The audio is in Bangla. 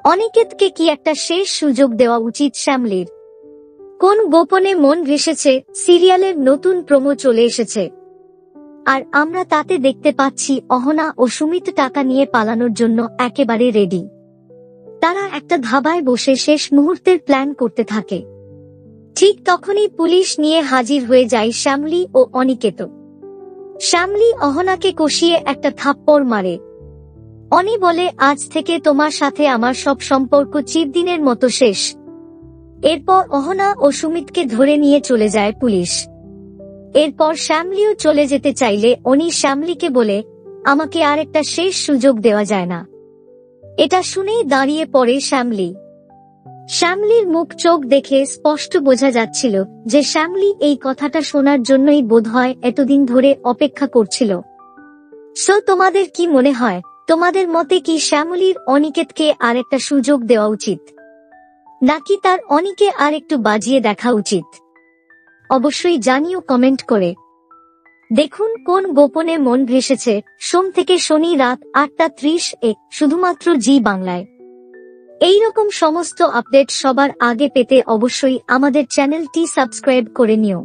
অনিকেতকে কি একটা শেষ সুযোগ দেওয়া উচিত শ্যামলীর? কোন গোপনে মন ভেসেছে সিরিয়ালের নতুন প্রোমো চলে এসেছে, আর আমরা তাতে দেখতে পাচ্ছি অহনা ও সুমিত টাকা নিয়ে পালানোর জন্য একেবারে রেডি। তারা একটা ধাবায় বসে শেষ মুহূর্তের প্ল্যান করতে থাকে। ঠিক তখনই পুলিশ নিয়ে হাজির হয়ে যায় শ্যামলী ও অনিকেত। শ্যামলী অহনাকে কষিয়ে একটা থাপ্পড় মারে। অনি বলে, আজ থেকে তোমার সাথে আমার সব সম্পর্ক চিরদিনের মতো শেষ। এরপর অহনা ও সুমিতকে ধরে নিয়ে চলে যায় পুলিশ। এরপর শ্যামলীও চলে যেতে চাইলে অনি শ্যামলীকে বলে, আমাকে আর একটা শেষ সুযোগ দেওয়া যায় না। এটা শুনেই দাঁড়িয়ে পড়ে শ্যামলী। শ্যামলীর মুখ চোখ দেখে স্পষ্ট বোঝা যাচ্ছিল যে শ্যামলী এই কথাটা শোনার জন্যই বোধহয় এতদিন ধরে অপেক্ষা করছিল। সো তোমাদের কি মনে হয়, তোমাদের মতে কি শ্যামলীর অনিকেতকে আর একটা সুযোগ দেওয়া উচিত, নাকি তার অনিকে আর একটু বাজিয়ে দেখা উচিত? অবশ্যই জানিও কমেন্ট করে। দেখুন কোন গোপনে মন ভেসেছে সোম থেকে শনি রাত 8:30 শুধুমাত্র জি বাংলায়। এইরকম সমস্ত আপডেট সবার আগে পেতে অবশ্যই আমাদের চ্যানেলটি সাবস্ক্রাইব করে নিও।